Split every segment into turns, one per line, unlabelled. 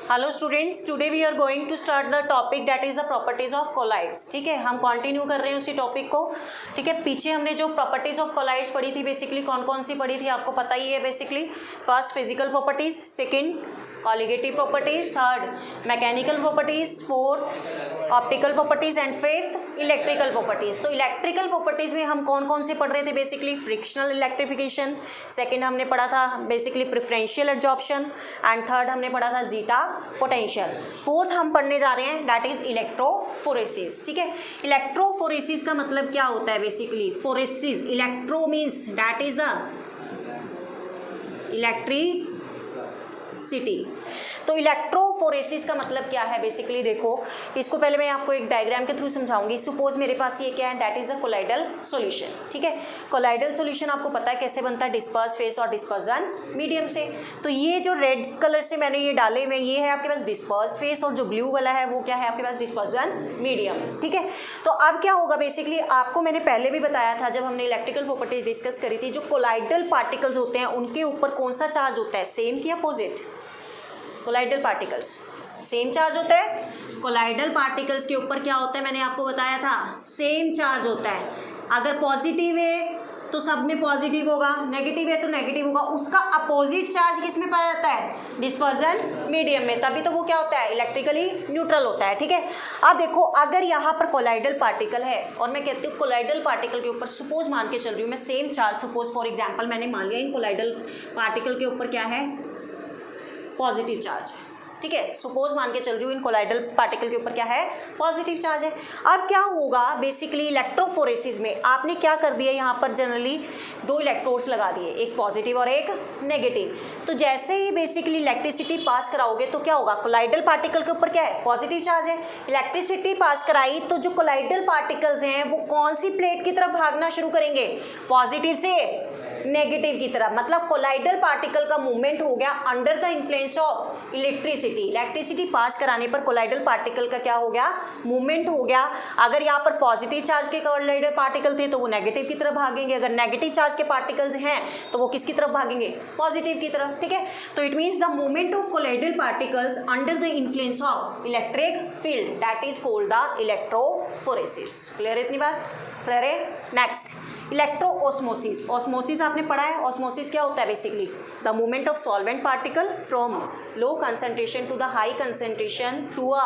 Hello students, today we are going to start the topic that is the properties of colloids. ठीक है, हम continue कर रहे हैं उसी टॉपिक को। ठीक है, पीछे हमने जो प्रॉपर्टीज ऑफ कोलाइड्स पढ़ी थी, बेसिकली कौन कौन सी पढ़ी थी आपको पता ही है। Basically first physical properties, second colligative properties, third mechanical properties, fourth optical properties and fifth electrical properties. तो इलेक्ट्रिकल प्रॉपर्टीज में हम कौन कौन से पढ़ रहे थे? बेसिकली फ्रिक्शनल इलेक्ट्रिफिकेशन, सेकंड हमने पढ़ा था basically preferential absorption and third हमने पढ़ा था जीटा पोटेंशियल। फोर्थ हम पढ़ने जा रहे हैं दैट इज इलेक्ट्रोफोरेसिस। ठीक है, इलेक्ट्रोफोरेसिस का मतलब क्या होता है? Basically phoresis, electro means that is the electricity. तो इलेक्ट्रोफोरेसिस का मतलब क्या है? बेसिकली देखो, इसको पहले मैं आपको एक डायग्राम के थ्रू समझाऊंगी। सपोज मेरे पास ये क्या है, that is a colloidal solution. ठीक है, कोलाइडल सॉल्यूशन आपको पता है कैसे बनता है? डिस्पर्स फेस और डिस्पर्जन मीडियम से। तो ये जो रेड कलर से मैंने ये डाले हुए, ये है आपके पास डिस्पर्स फेस और जो ब्लू वाला है वो क्या है आपके पास? Dispersion medium. ठीक है, तो अब क्या होगा? बेसिकली आपको मैंने पहले भी बताया था जब हमने इलेक्ट्रिकल प्रॉपर्टीज डिस्कस करी थी, जो कोलाइडल पार्टिकल्स होते हैं उनके ऊपर कौन सा चार्ज होता है? सेम कि opposite? Colloidal particles same charge होता है। कोलाइडल पार्टिकल्स के ऊपर क्या होता है? मैंने आपको बताया था सेम चार्ज होता है। अगर पॉजिटिव है तो सब में पॉजिटिव होगा, नेगेटिव है तो नेगेटिव होगा। उसका अपोजिट चार्ज किस में पाया जाता है? डिस्पर्जन मीडियम में। तभी तो वो क्या होता है? इलेक्ट्रिकली न्यूट्रल होता है। ठीक है, अब देखो, अगर यहाँ पर कोलाइडल पार्टिकल है और मैं कहती हूँ कोलाइडल पार्टिकल के ऊपर सपोज मान के चल रही हूँ मैं same charge, suppose for example मैंने मान लिया इन कोलाइडल पार्टिकल के ऊपर क्या है? पॉजिटिव चार्ज है। ठीक है, सपोज मान के चल रही हूँ इन कोलाइडल पार्टिकल के ऊपर क्या है? पॉजिटिव चार्ज है। अब क्या होगा? बेसिकली इलेक्ट्रोफोरेसिस में आपने क्या कर दिया, यहाँ पर जनरली दो इलेक्ट्रोड्स लगा दिए, एक पॉजिटिव और एक नेगेटिव। तो जैसे ही बेसिकली इलेक्ट्रिसिटी पास कराओगे तो क्या होगा? कोलाइडल पार्टिकल के ऊपर क्या है? पॉजिटिव चार्ज है। इलेक्ट्रिसिटी पास कराई तो जो कोलाइडल पार्टिकल्स हैं वो कौन सी प्लेट की तरफ भागना शुरू करेंगे? पॉजिटिव से नेगेटिव की तरफ। मतलब कोलाइडल पार्टिकल का मूवमेंट हो गया under the influence of electricity. Electricity pass कराने पर कोलाइडल पार्टिकल का क्या हो गया? मूवमेंट हो गया। अगर यहाँ पर पॉजिटिव चार्ज के कोलाइडल पार्टिकल थे तो वो नेगेटिव की तरफ भागेंगे, अगर नेगेटिव चार्ज के पार्टिकल्स हैं तो वो किसकी तरफ भागेंगे? पॉजिटिव की तरफ। ठीक है, तो it means the movement of colloidal particles under the influence of electric field that is called the electrophoresis. Clear है इतनी बात? क्लियर है? Next, electro osmosis. ऑस्मोसिस आपने पढ़ा है। ऑस्मोसिस क्या होता है? Basically the movement of solvent particle from low concentration to the high concentration through a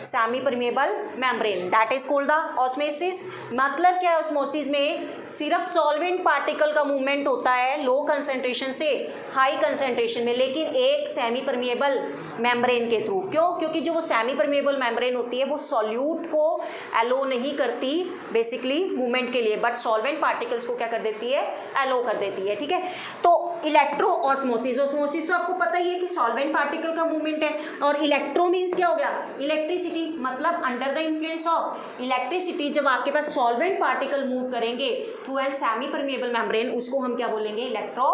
semi permeable membrane that is called the osmosis. मतलब क्या है? ऑस्मोसिस में सिर्फ सॉल्वेंट पार्टिकल का मूवमेंट होता है लो कंसंट्रेशन से हाई कंसंट्रेशन में, लेकिन एक सेमी परमेबल मेम्ब्रेन के थ्रू। क्यों? क्योंकि जो वो सेमी परमेबल मेम्ब्रेन होती है वो सॉल्यूट को एलो नहीं करती बेसिकली मूवमेंट के लिए, बट सॉल्वेंट पार्टिकल्स को क्या कर देती है? एलो कर देती है। ठीक है, तो इलेक्ट्रो ऑस्मोसिस, ऑस्मोसिस तो आपको पता ही है कि सॉल्वेंट पार्टिकल का मूवमेंट है, और इलेक्ट्रो मीन्स क्या हो गया? इलेक्ट्रिसिटी। मतलब under the influence of electricity जब आपके पास सॉल्वेंट पार्टिकल मूव करेंगे through an semi permeable membrane, उसको हम क्या बोलेंगे? Electro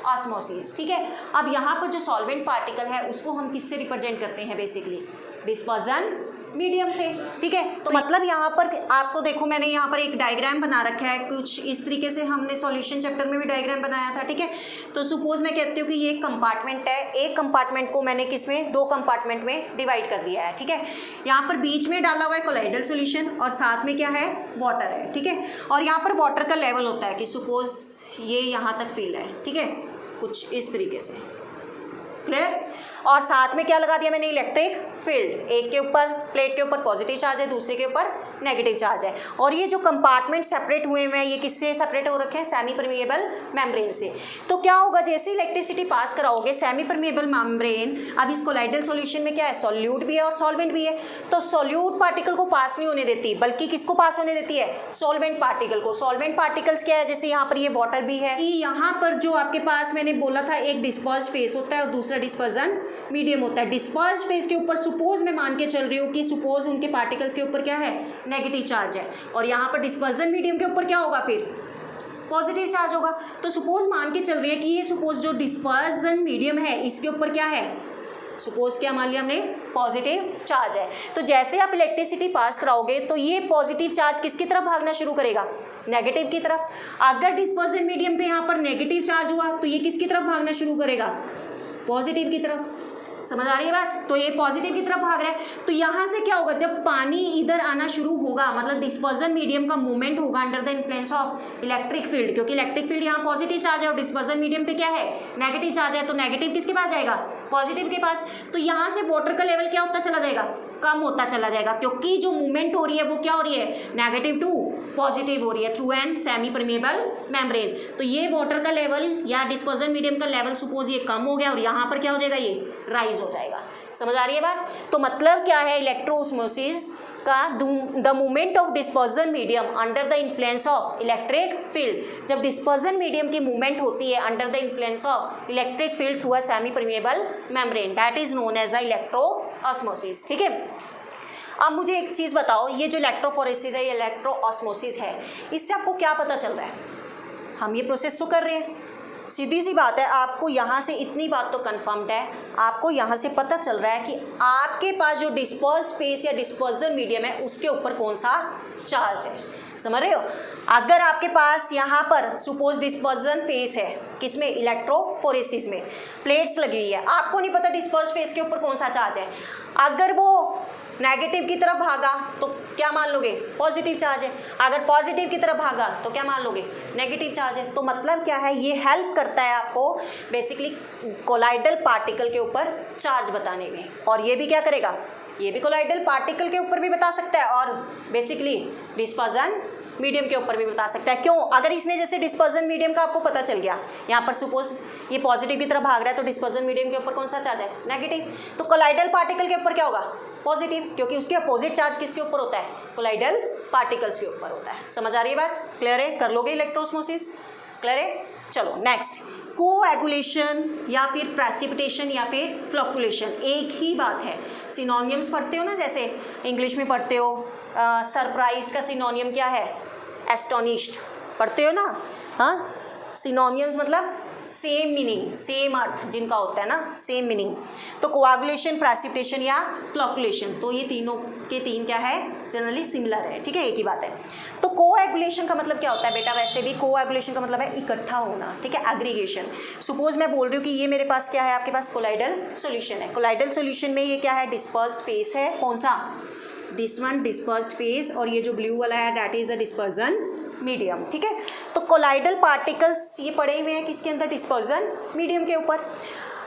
osmosis. ठीक है, अब यहाँ पर जो सॉल्वेंट पार्टिकल है उसको हम किससे रिप्रेजेंट करते हैं? बेसिकली डिस्पर्जन मीडियम से। ठीक है, तो मतलब यहाँ पर आपको देखो, मैंने यहाँ पर एक डायग्राम बना रखा है कुछ इस तरीके से। हमने सॉल्यूशन चैप्टर में भी डायग्राम बनाया था। ठीक है, तो सपोज मैं कहती हूँ कि ये एक कंपार्टमेंट है। एक कंपार्टमेंट को मैंने किसमें? दो कंपार्टमेंट में डिवाइड कर दिया है। ठीक है, यहाँ पर बीच में डाला हुआ है कोलाइडल सॉल्यूशन और साथ में क्या है? वाटर है। ठीक है, और यहाँ पर वाटर का लेवल होता है कि सपोज ये यहाँ तक फिल है। ठीक है, कुछ इस तरीके से। क्लियर? और साथ में क्या लगा दिया मैंने? Electric field. एक के ऊपर प्लेट के ऊपर पॉजिटिव चार्ज है, दूसरे के ऊपर नेगेटिव चार्ज है। और ये जो कंपार्टमेंट सेपरेट हुए हैं ये किससे सेपरेट हो रखे हैं? सेमी परमेबल मेम्ब्रेन से। तो क्या होगा? जैसे इलेक्ट्रिसिटी पास कराओगे सेमी परमेबल मेम्ब्रेन, अब इस कोलाइडल सॉल्यूशन में क्या है? सॉल्यूट भी है और सॉल्वेंट भी है। तो सॉल्यूट पार्टिकल को पास नहीं होने देती, बल्कि किसको पास होने देती है? सॉल्वेंट पार्टिकल को। सॉल्वेंट पार्टिकल्स क्या है? जैसे यहाँ पर ये वाटर भी है। यहाँ पर जो आपके पास मैंने बोला था एक डिस्पर्स्ड फेस होता है और दूसरा डिस्पर्जन मीडियम होता है। डिस्पर्स्ड फेस के ऊपर सपोज मैं मान के चल रही हूँ कि सपोज उनके पार्टिकल्स के ऊपर क्या है? नेगेटिव चार्ज है, और यहाँ पर डिस्पर्जन मीडियम के ऊपर क्या होगा? फिर पॉजिटिव चार्ज होगा। तो सपोज मान के चल रही है कि ये सपोज जो डिस्पर्जन मीडियम है इसके ऊपर क्या है? सपोज क्या मान लिया हमने? पॉजिटिव चार्ज है। तो जैसे आप इलेक्ट्रिसिटी पास कराओगे तो ये पॉजिटिव चार्ज किसकी तरफ भागना शुरू करेगा? नेगेटिव की तरफ। अगर डिस्पर्जन मीडियम पे यहाँ पर नेगेटिव चार्ज हुआ तो ये किसकी तरफ भागना शुरू करेगा? पॉजिटिव की तरफ। समझ आ रही है बात। तो ये पॉजिटिव की तरफ भाग रहा है, तो यहाँ से क्या होगा, जब पानी इधर आना शुरू होगा मतलब डिस्पर्जन मीडियम का मूवमेंट होगा under the influence of electric field, क्योंकि इलेक्ट्रिक फील्ड यहाँ पॉजिटिव चार्ज है और डिस्पर्जन मीडियम पे क्या है, नेगेटिव चार्ज है, तो नेगेटिव किसके पास जाएगा, पॉजिटिव के पास। तो यहाँ से वाटर का लेवल क्या होता चला जाएगा, कम होता चला जाएगा, क्योंकि जो मूवमेंट हो रही है वो क्या हो रही है, नेगेटिव टू पॉजिटिव हो रही है through an semi permeable membrane. तो ये वाटर का लेवल या डिस्पर्जन मीडियम का लेवल सपोज ये कम हो गया और यहाँ पर क्या हो जाएगा, ये राइज हो जाएगा। समझ आ रही है बात। तो मतलब क्या है, इलेक्ट्रोऑस्मोसिस का the movement of dispersion medium under the influence of electric field, जब डिस्पर्जन मीडियम की मूवमेंट होती है under the influence of electric field through a semi permeable membrane, that is known as a electroosmosis. ठीक है, अब मुझे एक चीज़ बताओ, ये जो इलेक्ट्रोफोरेसिस है, ये इलेक्ट्रोऑस्मोसिस है, इससे आपको क्या पता चल रहा है, हम ये प्रोसेस तो कर रहे हैं, सीधी सी बात है, आपको यहाँ से इतनी बात तो कन्फर्म्ड है, आपको यहाँ से पता चल रहा है कि आपके पास जो डिस्पर्स फेस या डिस्पर्जन मीडियम है उसके ऊपर कौन सा चार्ज है। समझ रहे हो, अगर आपके पास यहाँ पर सपोज डिस्पर्जन फेस है, किसमें, इलेक्ट्रोफोरेसिस में प्लेट्स लगी हुई है, आपको नहीं पता डिस्पर्स फेस के ऊपर कौन सा चार्ज है, अगर वो नेगेटिव की तरफ भागा तो क्या मान लोगे, पॉजिटिव चार्ज है, अगर पॉजिटिव की तरफ भागा तो क्या मान लोगे, नेगेटिव चार्ज है। तो मतलब क्या है, ये हेल्प करता है आपको बेसिकली कोलाइडल पार्टिकल के ऊपर चार्ज बताने में, और ये भी क्या करेगा, ये भी कोलाइडल पार्टिकल के ऊपर भी बता सकता है और बेसिकली डिस्पर्जन मीडियम के ऊपर भी बता सकता है। क्यों, अगर इसने जैसे डिस्पर्जन मीडियम का आपको पता चल गया, यहाँ पर सपोज ये पॉजिटिव की तरफ भाग रहा है तो डिस्पर्जन मीडियम के ऊपर कौन सा चार्ज है, नेगेटिव, तो कोलाइडल पार्टिकल के ऊपर क्या होगा, पॉजिटिव, क्योंकि उसके अपोजिट चार्ज किसके ऊपर होता है, कोलाइडल पार्टिकल्स के ऊपर होता है। समझ आ रही है बात, क्लियर है, कर लोगे इलेक्ट्रोऑस्मोसिस, क्लियर है। चलो नेक्स्ट, कोएगुलेशन या फिर प्रेसिपिटेशन या फिर फ्लक्चुएशन, एक ही बात है, सिनोनियम्स पढ़ते हो ना, जैसे इंग्लिश में पढ़ते हो, सरप्राइज्ड का सिनोनियम क्या है, एस्टोनिश्ड, पढ़ते हो ना, हाँ, सिनोनियम्स मतलब सेम मीनिंग, सेम अर्थ जिनका होता है ना, सेम मीनिंग। तो कोआगुलेशन, प्रेसिपिटेशन या फ्लक्चुएशन, तो ये तीनों के तीन क्या है, जनरली सिमिलर है, ठीक है, एक ही बात है। तो कोएगुलेशन का मतलब क्या होता है बेटा, वैसे भी कोएगुलेशन का मतलब है इकट्ठा होना, ठीक है, एग्रीगेशन। सपोज मैं बोल रही हूँ कि ये मेरे पास क्या है, आपके पास कोलाइडल सॉल्यूशन है, कोलाइडल सॉल्यूशन में ये क्या है, डिस्पर्स्ड फेस है, कौन सा, दिस वन डिस्पर्स्ड फेस, और ये जो ब्लू वाला है that is a dispersion medium, ठीक है। तो कोलाइडल पार्टिकल्स ये पड़े हुए हैं किसके अंदर, डिस्पर्जन मीडियम के ऊपर।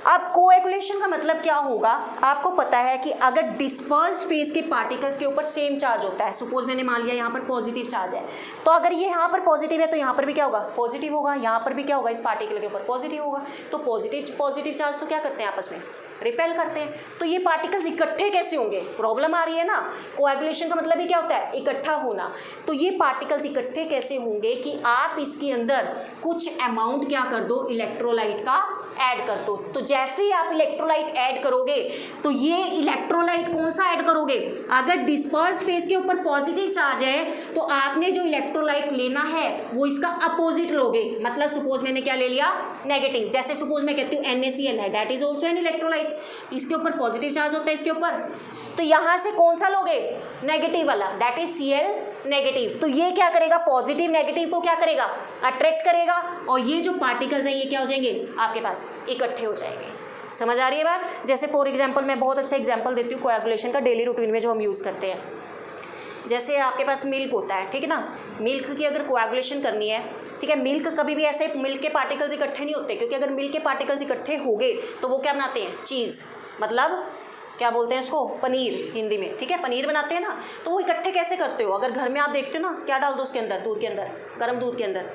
अब कोएगुलेशन का मतलब क्या होगा, आपको पता है कि अगर डिस्पर्स्ड फेस के पार्टिकल्स के ऊपर सेम चार्ज होता है, सपोज मैंने मान लिया यहाँ पर पॉजिटिव चार्ज है, तो अगर ये यहाँ पर पॉजिटिव है तो यहाँ पर भी क्या होगा, पॉजिटिव होगा, यहाँ पर भी क्या होगा, इस पार्टिकल के ऊपर पॉजिटिव होगा। तो पॉजिटिव चार्ज तो क्या करते हैं, आपस में रिपेल करते हैं। तो ये पार्टिकल्स इकट्ठे कैसे होंगे, प्रॉब्लम आ रही है ना। कोएगुलेशन का मतलब ही क्या होता है, इकट्ठा होना। तो ये पार्टिकल्स इकट्ठे कैसे होंगे कि आप इसके अंदर कुछ अमाउंट क्या कर दो, इलेक्ट्रोलाइट का ऐड कर दो। तो जैसे ही आप इलेक्ट्रोलाइट ऐड करोगे तो ये इलेक्ट्रोलाइट कौन सा ऐड करोगे, अगर डिस्पर्स फेस के ऊपर पॉजिटिव चार्ज है तो आपने जो इलेक्ट्रोलाइट लेना है वो इसका अपोजिट लोगे। मतलब सपोज मैंने क्या ले लिया, नेगेटिव। जैसे सपोज मैं कहती हूँ NaCl है, that is also an electrolyte, इसके ऊपर पॉजिटिव चार्ज होता है इसके ऊपर, तो यहाँ से कौन सा लोगे, नेगेटिव वाला, दैट इज Cl नेगेटिव। तो ये क्या करेगा, पॉजिटिव नेगेटिव को क्या करेगा, अट्रैक्ट करेगा, और ये जो पार्टिकल्स हैं ये क्या हो जाएंगे, आपके पास इकट्ठे हो जाएंगे। समझ आ रही है बात। जैसे फॉर एग्जांपल मैं बहुत अच्छा एग्जांपल देती हूँ कोएगुलेशन का, डेली रूटीन में जो हम यूज़ करते हैं। जैसे आपके पास मिल्क होता है, ठीक है ना, मिल्क की अगर कोएगुलेशन करनी है, ठीक है, मिल्क कभी भी ऐसे मिल्क के पार्टिकल्स इकट्ठे नहीं होते, क्योंकि अगर मिल्क के पार्टिकल्स इकट्ठे हो गए तो वो क्या बनाते हैं, चीज़, मतलब क्या बोलते हैं इसको, पनीर हिंदी में, ठीक है, पनीर बनाते हैं ना। तो वो इकट्ठे कैसे करते हो, अगर घर में आप देखते हो ना, क्या डाल दो उसके अंदर, दूध के अंदर, गर्म दूध के अंदर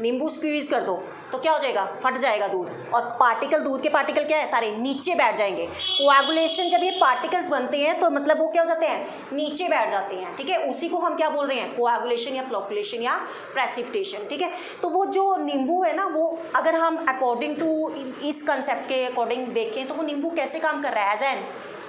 नींबू स्क्वीज कर दो तो क्या हो जाएगा, फट जाएगा दूध, और पार्टिकल, दूध के पार्टिकल क्या है, सारे नीचे बैठ जाएंगे। कोएगुलेशन जब ये पार्टिकल्स बनते हैं तो मतलब वो क्या हो जाते हैं, नीचे बैठ जाते हैं, ठीक है। उसी को हम क्या बोल रहे हैं, कोएगुलेशन या फ्लक्चुएशन या प्रेसिपिटेशन, ठीक है। तो वो जो नींबू है ना, वो अगर हम अकॉर्डिंग टू इस कंसेप्ट के अकॉर्डिंग देखें तो वो नींबू कैसे काम कर रहा है, एज एन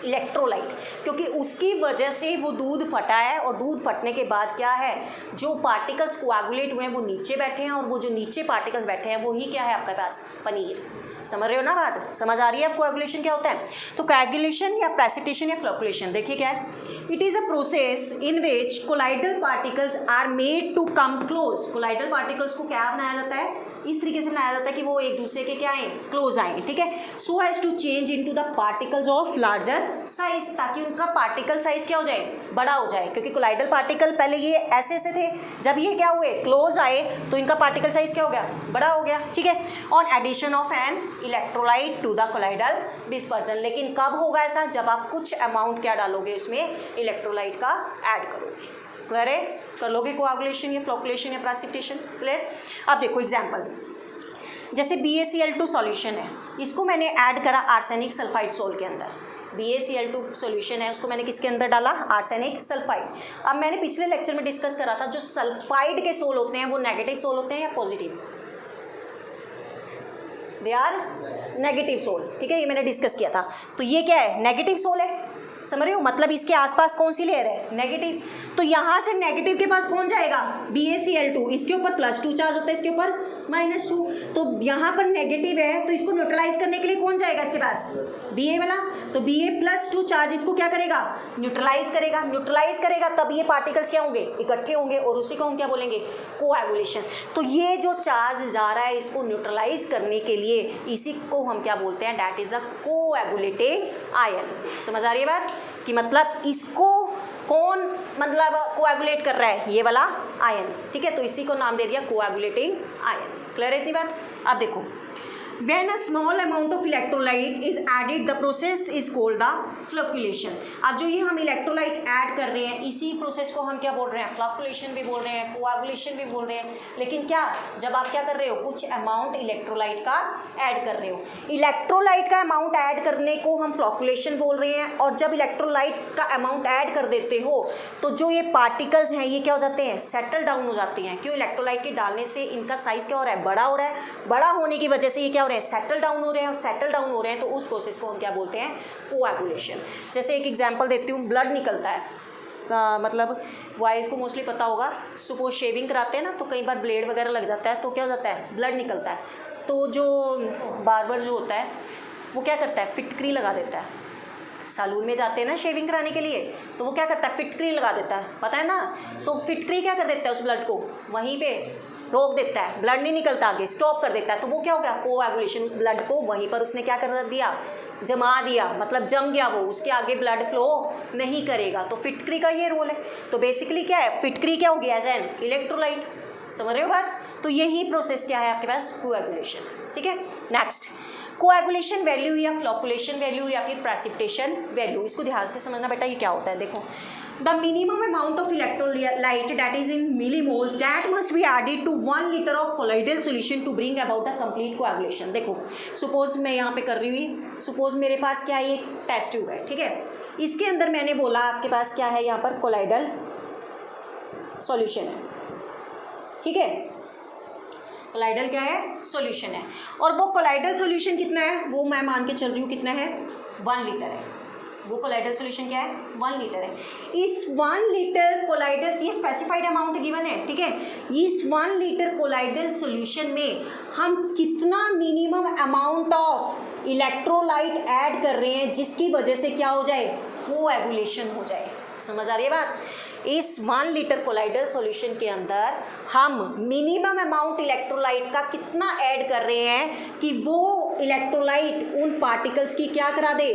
इलेक्ट्रोलाइट, क्योंकि उसकी वजह से वो दूध फटा है, और दूध फटने के बाद क्या है, जो पार्टिकल्स कोएगुलेट हुए हैं वो नीचे बैठे हैं, और वो जो नीचे पार्टिकल्स बैठे हैं वो ही क्या है आपके पास, पनीर। समझ रहे हो ना बात, समझ आ रही है अब कोएगुलेशन क्या होता है। तो कोएगुलेशन या प्रेसिपिटेशन या फ्लक्चुएशन देखिए क्या है, it is a process in which colloidal particles are made to come close. Colloidal particles को क्या बनाया जाता है, इस तरीके से बनाया जाता है कि वो एक दूसरे के क्या आए, क्लोज आए, ठीक है। So as to change into the particles of larger size, ताकि उनका पार्टिकल साइज क्या हो जाए, बड़ा हो जाए, क्योंकि कोलाइडल पार्टिकल पहले ये ऐसे ऐसे थे, जब ये क्या हुए, क्लोज आए, तो इनका पार्टिकल साइज क्या हो गया, बड़ा हो गया, ठीक है। On addition of an electrolyte to the colloidal dispersion, लेकिन कब होगा ऐसा, जब आप कुछ अमाउंट क्या डालोगे उसमें, इलेक्ट्रोलाइट का ऐड करोगे। क्लियर है, कर लोगे कोआगुलेशन या फ्लोकुलेशन या प्रेसिपिटेशन, क्लियर। अब देखो एग्जांपल, जैसे BaCl2 सॉल्यूशन है, इसको मैंने ऐड करा आर्सेनिक सल्फाइड सोल के अंदर। BaCl2 सॉल्यूशन है, उसको मैंने किसके अंदर डाला, आर्सेनिक सल्फाइड। अब मैंने पिछले लेक्चर में डिस्कस करा था, जो सल्फाइड के सोल होते हैं वो नेगेटिव सोल होते हैं या positive, they are negative sol, ठीक है, ये मैंने डिस्कस किया था। तो ये क्या है, नेगेटिव सोल है, समझ रहे हो, मतलब इसके आसपास कौन सी लेयर है, नेगेटिव। तो यहाँ से नेगेटिव के पास कौन जाएगा, BaCl2, इसके ऊपर +2 चार्ज होता है, इसके ऊपर -2, तो यहाँ पर नेगेटिव है, तो इसको न्यूट्रलाइज करने के लिए कौन जाएगा इसके पास, Ba वाला, तो Ba+2 चार्ज इसको क्या करेगा, न्यूट्रलाइज करेगा, न्यूट्रलाइज करेगा, तब ये पार्टिकल्स क्या होंगे, इकट्ठे होंगे, और उसी को हम क्या बोलेंगे, कोएगुलेशन। तो ये जो चार्ज जा रहा है इसको न्यूट्रलाइज करने के लिए, इसी को हम क्या बोलते हैं, that is a coagulating ion. समझ आ रही है बात, कि मतलब इसको कौन मतलब कोएगुलेट कर रहा है, ये वाला आयन, ठीक है, तो इसी को नाम दे दिया कोएगुलेटिंग आयन। क्लियर है इतनी बात। अब देखो, when a small amount of electrolyte is added the process is called the flocculation। अब जो ये हम इलेक्ट्रोलाइट ऐड कर रहे हैं, इसी प्रोसेस को हम क्या बोल रहे हैं, फ्लॉकुलेशन भी बोल रहे हैं, कोएगुलेशन भी बोल रहे हैं। लेकिन क्या, जब आप क्या कर रहे हो, कुछ अमाउंट इलेक्ट्रोलाइट का ऐड कर रहे हो, इलेक्ट्रोलाइट का अमाउंट ऐड करने को हम फ्लॉकुलेशन बोल रहे हैं। और जब इलेक्ट्रोलाइट का अमाउंट ऐड कर देते हो तो जो ये पार्टिकल्स हैं ये क्या हो जाते हैं, सेटल डाउन हो जाते हैं। क्यों, इलेक्ट्रोलाइट के डालने से इनका साइज क्या हो रहा है, बड़ा हो रहा है, बड़ा होने की वजह से ये क्या हो रहे हैं, सेटल डाउन हो रहे हैं, और सेटल डाउन हो रहे हैं तो उस प्रोसेस को हम क्या बोलते हैं, कोएगुलेशन। जैसे एक एग्जांपल देती हूँ, ब्लड निकलता है, मतलब बॉयज़ को मोस्टली पता होगा, सपोज शेविंग कराते हैं ना, तो कई बार ब्लेड वगैरह लग जाता है, तो क्या हो जाता है, ब्लड निकलता है। तो जो बार्बर जो होता है वो क्या करता है, फिटकरी लगा देता है। सैलून में जाते हैं ना शेविंग कराने के लिए, तो वो क्या करता है, फिटकरी लगा देता है, पता है ना। तो फिटकरी क्या कर देता है, उस ब्लड को वहीं पे रोक देता है, ब्लड नहीं निकलता आगे, स्टॉप कर देता है। तो वो क्या हो गया, कोएगुलेशन। उस ब्लड को वहीं पर उसने क्या कर दिया, जमा दिया, मतलब जम गया वो, उसके आगे ब्लड फ्लो नहीं करेगा। तो फिटकरी का ये रोल है। तो बेसिकली क्या है, फिटकरी क्या हो गया, एज एन इलेक्ट्रोलाइट। समझ रहे हो बात। तो यही प्रोसेस क्या है आपके पास, कोएगुलेशन, ठीक है। नेक्स्ट, कोएगुलेशन वैल्यू या फ्लॉकुलेशन वैल्यू या फिर प्रेसिपिटेशन वैल्यू, इसको ध्यान से समझना बेटा, ये क्या होता है। देखो, the minimum amount of electrolyte that is in millimoles that must be added to 1 liter of colloidal solution to bring about the complete coagulation। देखो, सपोज मैं यहाँ पे कर रही हुई, सपोज मेरे पास क्या है, ये टेस्ट ट्यूब है, ठीक है, इसके अंदर मैंने बोला आपके पास क्या है, यहाँ पर कोलाइडल सॉल्यूशन है, ठीक है, कोलाइडल क्या है, सॉल्यूशन है। और वो कोलाइडल सॉल्यूशन कितना है, वो मैं मान के चल रही हूँ कितना है, 1 लीटर है। वो कोलाइडल सॉल्यूशन क्या है, 1 लीटर है। इस 1 लीटर कोलाइडल, ये स्पेसिफाइड अमाउंट गिवन है, ठीक है। इस 1 लीटर कोलाइडल सॉल्यूशन में हम कितना minimum amount of electrolyte add कर रहे हैं, जिसकी वजह से क्या हो जाए, कोएगुलेशन हो जाए। समझ आ रही है बात। इस 1 लीटर कोलाइडल सॉल्यूशन के अंदर हम मिनिमम अमाउंट इलेक्ट्रोलाइट का कितना ऐड कर रहे हैं कि वो इलेक्ट्रोलाइट उन पार्टिकल्स की क्या करा दे,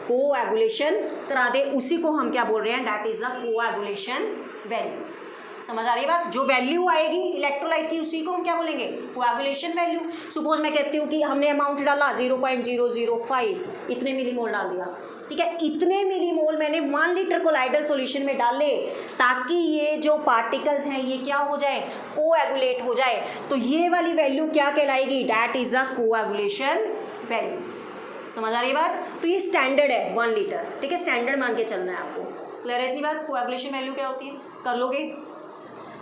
कोएगुलेशन करा दे। उसी को हम क्या बोल रहे हैं, that is a coagulation value. समझ आ रही है बात। जो वैल्यू आएगी इलेक्ट्रोलाइट की उसी को हम क्या बोलेंगे, कोएगुलेशन वैल्यू। सपोज मैं कहती हूँ कि हमने अमाउंट डाला 0.005, इतने मिलीमोल डाल दिया, ठीक है। इतने मिलीमोल मैंने 1 लीटर कोलाइडल सॉल्यूशन में डाले ताकि ये जो पार्टिकल्स हैं ये क्या हो जाए, कोएगुलेट हो जाए। तो ये वाली वैल्यू क्या कहलाएगी, that is a coagulation value. समझ आ रही है बात। तो ये स्टैंडर्ड है 1 लीटर, ठीक है, स्टैंडर्ड मान के चलना है आपको। क्लियर है इतनी बात। कोएगुलेशन वैल्यू क्या होती है, कर लोगे,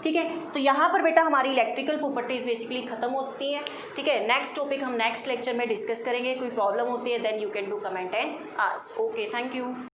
ठीक है। तो यहाँ पर बेटा हमारी इलेक्ट्रिकल प्रॉपर्टीज बेसिकली खत्म होती हैं, ठीक है। नेक्स्ट टॉपिक हम नेक्स्ट लेक्चर में डिस्कस करेंगे। कोई प्रॉब्लम होती है then you can do comment and ask. Okay, thank you.